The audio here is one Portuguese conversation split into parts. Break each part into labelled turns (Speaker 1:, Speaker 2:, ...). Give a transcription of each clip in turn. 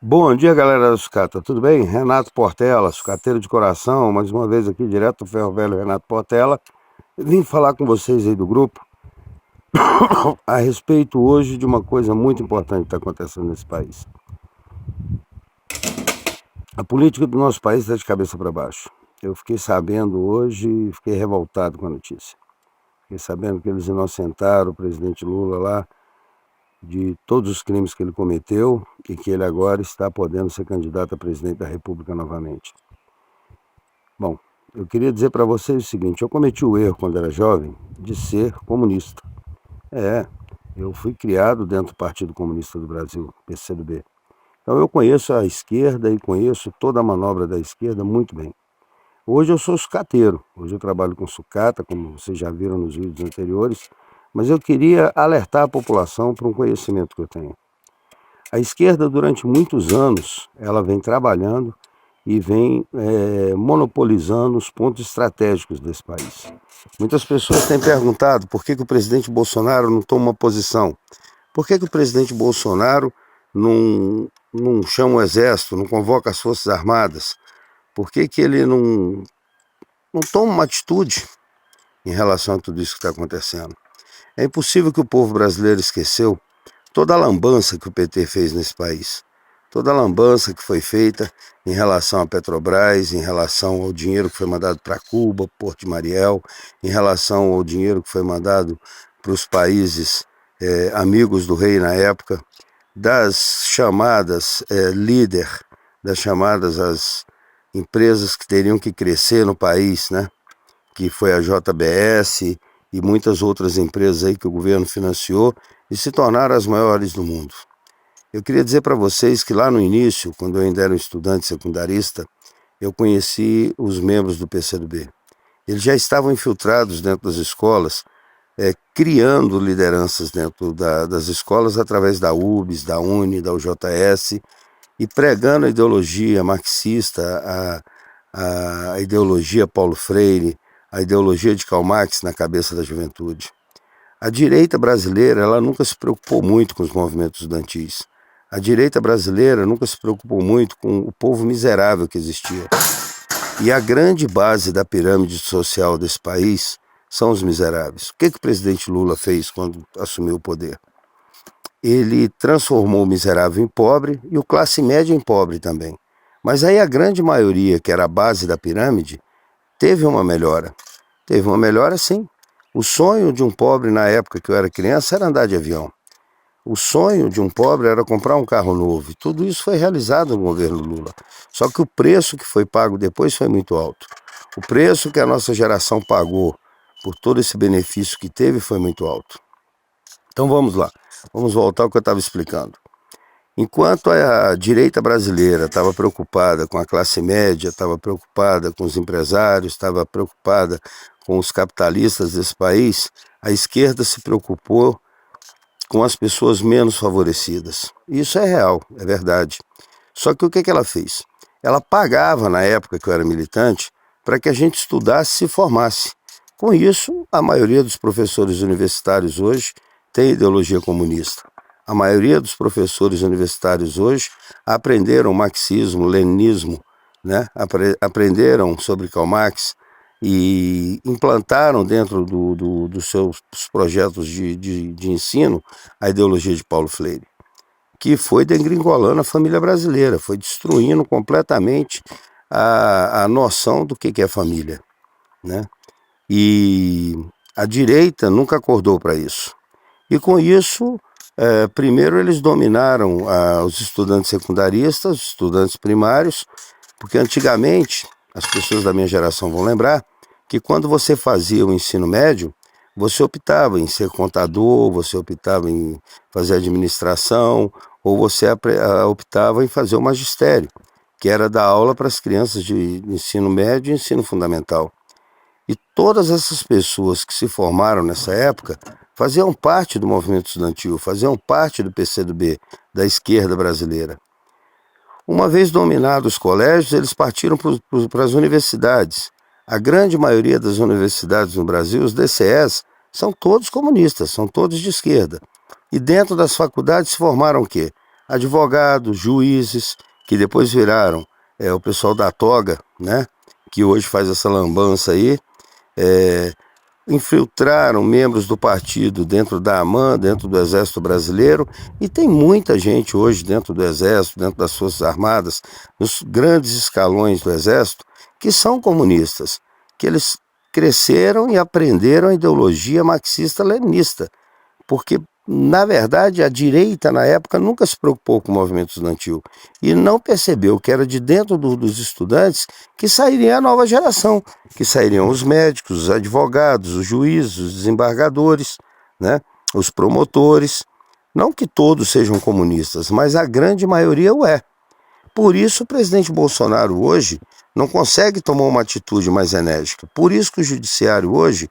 Speaker 1: Bom dia, galera da sucata, tudo bem? Renato Portela, sucateiro de coração, mais uma vez aqui direto do Ferro Velho Renato Portela. Eu vim falar com vocês aí do grupo a respeito hoje de uma coisa muito importante que está acontecendo nesse país. A política do nosso país está de cabeça para baixo. Eu fiquei sabendo hoje e fiquei revoltado com a notícia. Fiquei sabendo que eles inocentaram o presidente Lula lá de todos os crimes que ele cometeu e que ele agora está podendo ser candidato a presidente da República novamente. Bom, eu queria dizer para vocês o seguinte: eu cometi o erro quando era jovem de ser comunista. Eu fui criado dentro do Partido Comunista do Brasil, PCdoB. Então eu conheço a esquerda e conheço toda a manobra da esquerda muito bem. Hoje eu sou sucateiro, hoje eu trabalho com sucata, como vocês já viram nos vídeos anteriores, mas eu queria alertar a população para um conhecimento que eu tenho. A esquerda, durante muitos anos, ela vem trabalhando e vem monopolizando os pontos estratégicos desse país. Muitas pessoas têm perguntado por que o presidente Bolsonaro não toma uma posição. Por que o presidente Bolsonaro não chama o exército, não convoca as forças armadas? Por que ele não toma uma atitude em relação a tudo isso que está acontecendo? É impossível que o povo brasileiro esqueceu toda a lambança que o PT fez nesse país. Toda a lambança que foi feita em relação à Petrobras, em relação ao dinheiro que foi mandado para Cuba, Porto de Mariel, em relação ao dinheiro que foi mandado para os países amigos do rei na época, das chamadas líder, das chamadas as empresas que teriam que crescer no país, né? Que foi a JBS e muitas outras empresas aí que o governo financiou e se tornaram as maiores do mundo. Eu queria dizer para vocês que lá no início, quando eu ainda era um estudante secundarista, eu conheci os membros do PCdoB. Eles já estavam infiltrados dentro das escolas, criando lideranças dentro das escolas através da UBS, da UNE, da UJS, e pregando a ideologia marxista, a ideologia Paulo Freire, a ideologia de Karl Marx na cabeça da juventude. A direita brasileira, ela nunca se preocupou muito com os movimentos estudantis. A direita brasileira nunca se preocupou muito com o povo miserável que existia. E a grande base da pirâmide social desse país são os miseráveis. O que o presidente Lula fez quando assumiu o poder? Ele transformou o miserável em pobre e o classe média em pobre também. Mas aí a grande maioria, que era a base da pirâmide, teve uma melhora. Teve uma melhora, sim. O sonho de um pobre na época que eu era criança era andar de avião. O sonho de um pobre era comprar um carro novo. E tudo isso foi realizado no governo Lula. Só que o preço que foi pago depois foi muito alto. O preço que a nossa geração pagou por todo esse benefício que teve foi muito alto. Então vamos lá. Vamos voltar ao que eu estava explicando. Enquanto a direita brasileira estava preocupada com a classe média, estava preocupada com os empresários, estava preocupada com os capitalistas desse país, a esquerda se preocupou com as pessoas menos favorecidas. Isso é real, é verdade. Só que o que ela fez? Ela pagava, na época que eu era militante, para que a gente estudasse e se formasse. Com isso, a maioria dos professores universitários hoje tem ideologia comunista. A maioria dos professores universitários hoje aprenderam marxismo, leninismo, né? Aprenderam sobre Karl Marx e implantaram dentro dos seus projetos de ensino a ideologia de Paulo Freire, que foi degringolando a família brasileira, foi destruindo completamente a noção do que é família, né? E a direita nunca acordou para isso. E com isso, primeiro eles dominaram os estudantes secundaristas, os estudantes primários, porque antigamente, as pessoas da minha geração vão lembrar, que quando você fazia o ensino médio, você optava em ser contador, você optava em fazer administração, ou você optava em fazer o magistério, que era dar aula para as crianças de ensino médio e ensino fundamental. E todas essas pessoas que se formaram nessa época faziam parte do movimento estudantil, faziam parte do PCdoB, da esquerda brasileira. Uma vez dominados os colégios, eles partiram para as universidades. A grande maioria das universidades no Brasil, os DCEs, são todos comunistas, são todos de esquerda. E dentro das faculdades se formaram o quê? advogados, juízes, que depois viraram o pessoal da toga, né? Que hoje faz essa lambança aí, infiltraram membros do partido dentro da AMAN, dentro do Exército Brasileiro, e tem muita gente hoje dentro do Exército, dentro das Forças Armadas, nos grandes escalões do Exército, que são comunistas, que eles cresceram e aprenderam a ideologia marxista-leninista, porque, na verdade, a direita, na época, nunca se preocupou com o movimento estudantil e não percebeu que era de dentro dos estudantes que sairia a nova geração, que sairiam os médicos, os advogados, os juízes, os desembargadores, né, os promotores. Não que todos sejam comunistas, mas a grande maioria o é. Por isso o presidente Bolsonaro hoje não consegue tomar uma atitude mais enérgica. Por isso que o judiciário hoje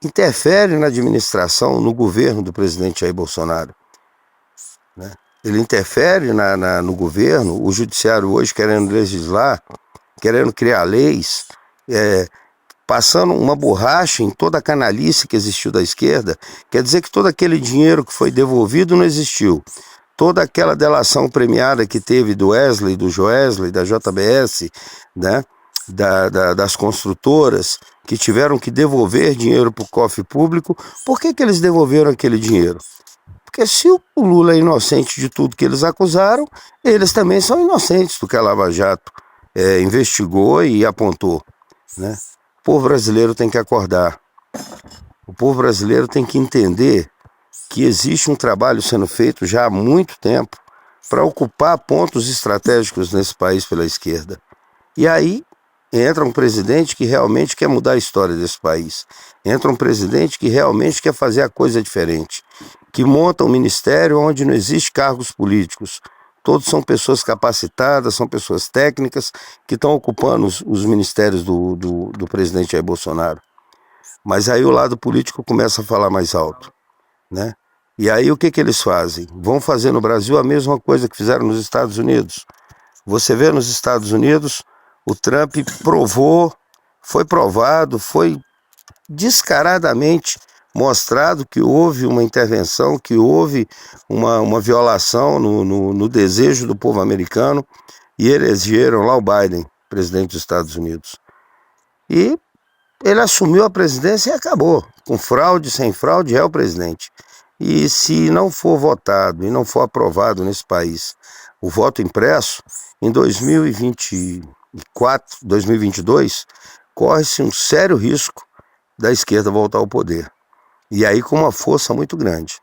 Speaker 1: interfere na administração, no governo do presidente Jair Bolsonaro, né? Ele interfere no governo, o judiciário hoje querendo legislar, querendo criar leis, passando uma borracha em toda a canalice que existiu da esquerda. Quer dizer que todo aquele dinheiro que foi devolvido não existiu. Toda aquela delação premiada que teve do Wesley, do Joesley, da JBS, né, das construtoras, que tiveram que devolver dinheiro para o cofre público. Por que eles devolveram aquele dinheiro? Porque se o Lula é inocente de tudo que eles acusaram, eles também são inocentes do que a Lava Jato investigou e apontou, né? O povo brasileiro tem que acordar. O povo brasileiro tem que entender que existe um trabalho sendo feito já há muito tempo para ocupar pontos estratégicos nesse país pela esquerda. E aí entra um presidente que realmente quer mudar a história desse país. Entra um presidente que realmente quer fazer a coisa diferente, que monta um ministério onde não existe cargos políticos. Todos são pessoas capacitadas, são pessoas técnicas que estão ocupando os ministérios do presidente Jair Bolsonaro. Mas aí o lado político começa a falar mais alto, né? E aí o que eles fazem? Vão fazer no Brasil a mesma coisa que fizeram nos Estados Unidos. Você vê nos Estados Unidos, o Trump foi provado, foi descaradamente mostrado que houve uma intervenção, que houve uma violação no desejo do povo americano, e elegeram lá o Biden, presidente dos Estados Unidos. E ele assumiu a presidência e acabou. Com fraude, sem fraude, é o presidente. E se não for votado e não for aprovado nesse país o voto impresso, em 2024, 2022, corre-se um sério risco da esquerda voltar ao poder. E aí com uma força muito grande.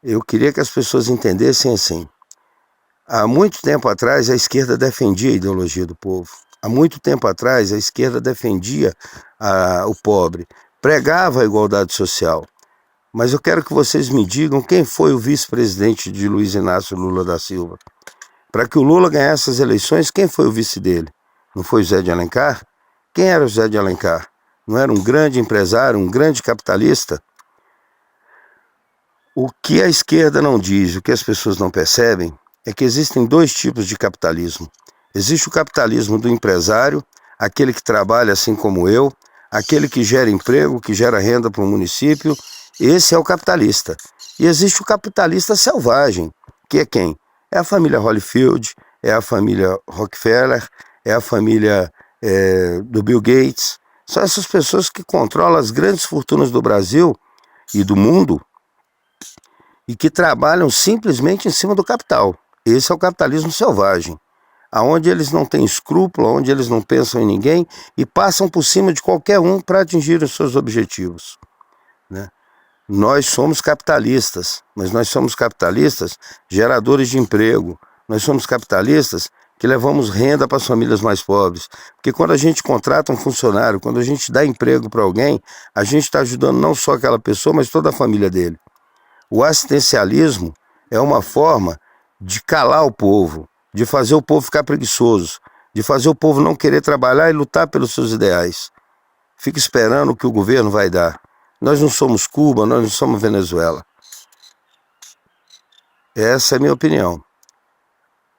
Speaker 1: Eu queria que as pessoas entendessem assim. Há muito tempo atrás a esquerda defendia a ideologia do povo. Há muito tempo atrás a esquerda defendia o pobre, pregava a igualdade social. Mas eu quero que vocês me digam quem foi o vice-presidente de Luiz Inácio Lula da Silva. Para que o Lula ganhasse as eleições, quem foi o vice dele? Não foi o Zé de Alencar? Quem era o Zé de Alencar? Não era um grande empresário, um grande capitalista? O que a esquerda não diz, o que as pessoas não percebem, é que existem dois tipos de capitalismo. Existe o capitalismo do empresário, aquele que trabalha assim como eu, aquele que gera emprego, que gera renda para o município. Esse é o capitalista. E existe o capitalista selvagem, que é quem? É a família Holyfield, é a família Rockefeller, é a família do Bill Gates. São essas pessoas que controlam as grandes fortunas do Brasil e do mundo e que trabalham simplesmente em cima do capital. Esse é o capitalismo selvagem, onde eles não têm escrúpulo, onde eles não pensam em ninguém e passam por cima de qualquer um para atingir os seus objetivos, né? Nós somos capitalistas, mas nós somos capitalistas geradores de emprego. Nós somos capitalistas que levamos renda para as famílias mais pobres. Porque quando a gente contrata um funcionário, quando a gente dá emprego para alguém, a gente está ajudando não só aquela pessoa, mas toda a família dele. O assistencialismo é uma forma de calar o povo, de fazer o povo ficar preguiçoso, de fazer o povo não querer trabalhar e lutar pelos seus ideais. Fica esperando o que o governo vai dar. Nós não somos Cuba, nós não somos Venezuela. Essa é a minha opinião.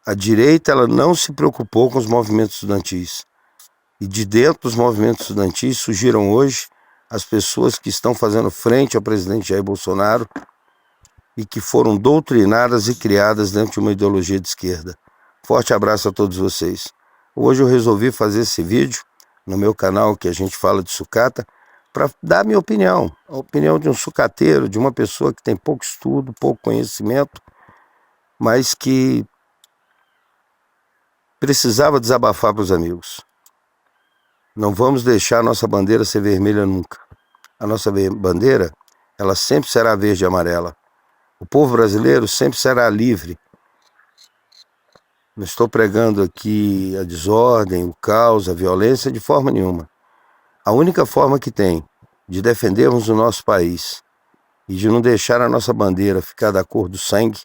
Speaker 1: A direita ela não se preocupou com os movimentos estudantis. E de dentro dos movimentos estudantis surgiram hoje as pessoas que estão fazendo frente ao presidente Jair Bolsonaro e que foram doutrinadas e criadas dentro de uma ideologia de esquerda. Forte abraço a todos vocês. Hoje eu resolvi fazer esse vídeo no meu canal que a gente fala de sucata, para dar a minha opinião, a opinião de um sucateiro, de uma pessoa que tem pouco estudo, pouco conhecimento, mas que precisava desabafar para os amigos. Não vamos deixar a nossa bandeira ser vermelha nunca. A nossa bandeira, ela sempre será verde e amarela. O povo brasileiro sempre será livre. Não estou pregando aqui a desordem, o caos, a violência de forma nenhuma. A única forma que tem de defendermos o nosso país e de não deixar a nossa bandeira ficar da cor do sangue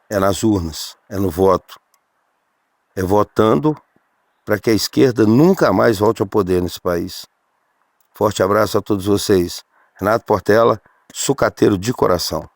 Speaker 1: é nas urnas, é no voto. É votando para que a esquerda nunca mais volte ao poder nesse país. Forte abraço a todos vocês. Renato Portela, sucateiro de coração.